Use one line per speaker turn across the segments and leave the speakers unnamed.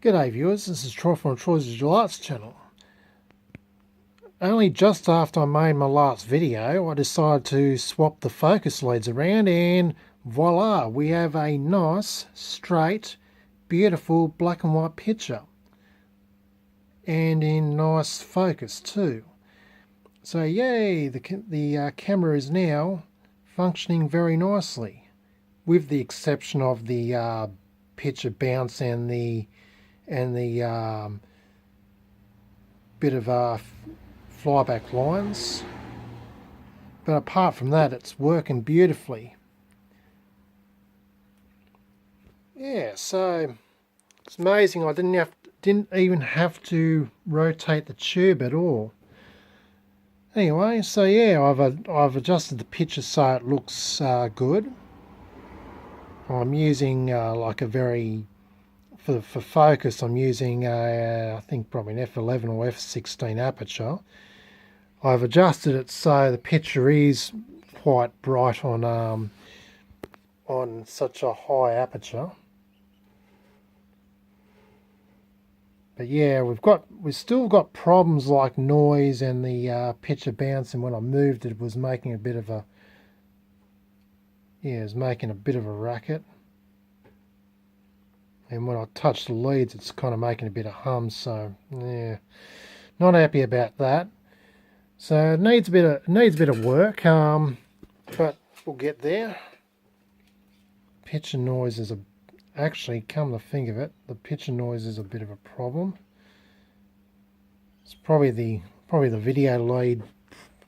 G'day viewers, this is Troy from Troy's Digital Arts channel. Only just after I made my last video, I decided to swap the focus leads around and voila, we have a nice, straight, beautiful black and white picture. And in nice focus too. So yay, the camera is now functioning very nicely. With the exception of the picture bounce and the bit of flyback lines, but apart from that it's working beautifully. Yeah, so it's amazing I didn't even have to rotate the tube at all. Anyway, so yeah, I've adjusted the picture so it looks good. I'm using like a very for focus, I'm using I think probably an f11 or f16 aperture. I've adjusted it so the picture is quite bright on such a high aperture. But yeah, we've still got problems like noise and the picture bouncing. When I moved it, was making a bit of a racket. And when I touch the leads, it's kind of making a bit of hum. So yeah, not happy about that. So it needs a bit of work. But we'll get there. Picture noise is actually, come to think of it, the picture noise is a bit of a problem. It's probably the video lead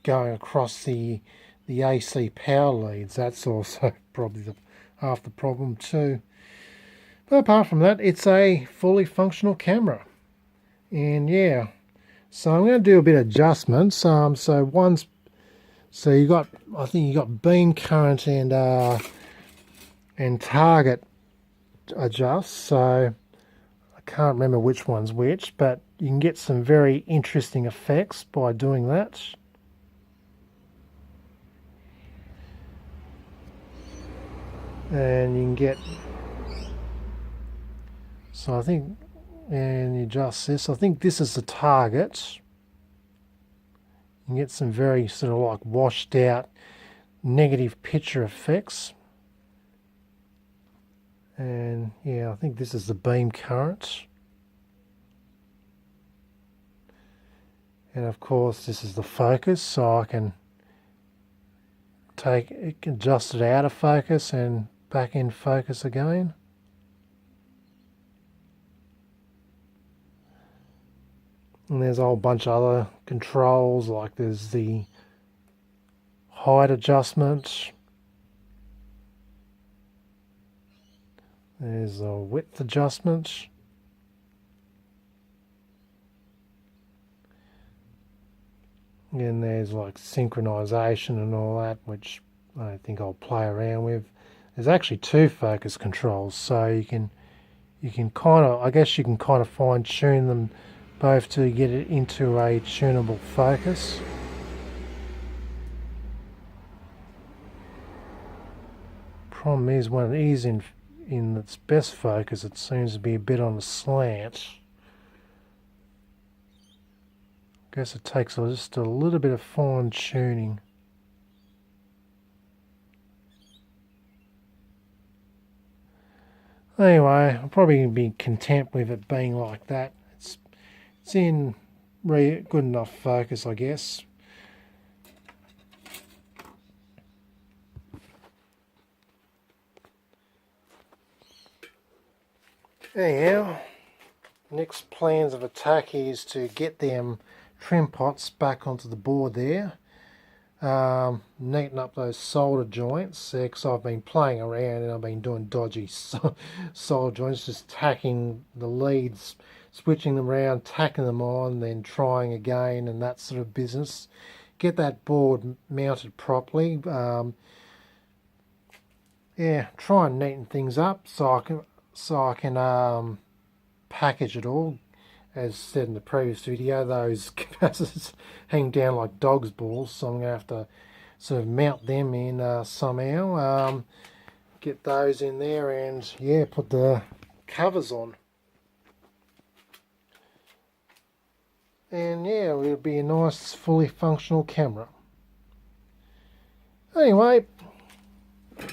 going across the AC power leads. That's also probably half the problem too. But apart from that, it's a fully functional camera. And yeah, so I'm going to do a bit of adjustments. So you got, I think you got beam current and target adjust. So I can't remember which one's which, but you can get some very interesting effects by doing that. And you can get, so I think, and you adjust this. I think this is the target. You can get some very sort of like washed out negative picture effects. And yeah, I think this is the beam current. And of course this is the focus, so I can adjust it out of focus and back in focus again. And there's a whole bunch of other controls, like there's the height adjustment. There's a width adjustment. And there's like synchronization and all that, which I think I'll play around with. There's actually two focus controls, so you can kind of, I guess you can kind of fine tune them both to get it into a tunable focus. Problem is, when it is in its best focus, it seems to be a bit on the slant. I guess it takes just a little bit of fine tuning. Anyway, I'll probably be content with it being like that. It's in good enough focus, I guess. Anyhow, next plans of attack is to get them trim pots back onto the board there. Neaten up those solder joints, because I've been playing around and I've been doing dodgy solder joints, just tacking the leads, switching them around, tacking them on, then trying again, and that sort of business. Get that board mounted properly. Yeah, try and neaten things up so I can package it all. As said in the previous video, those capacitors hang down like dog's balls, so I'm going to have to sort of mount them in somehow. Get those in there and yeah, put the covers on. and yeah, it'll be a nice fully functional camera. Anyway,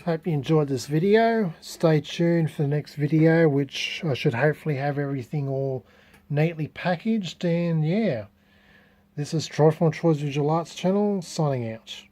hope you enjoyed this video. Stay tuned for the next video, which I should hopefully have everything all neatly packaged. And yeah, this is Troy from Troy's Visual Arts channel, signing out.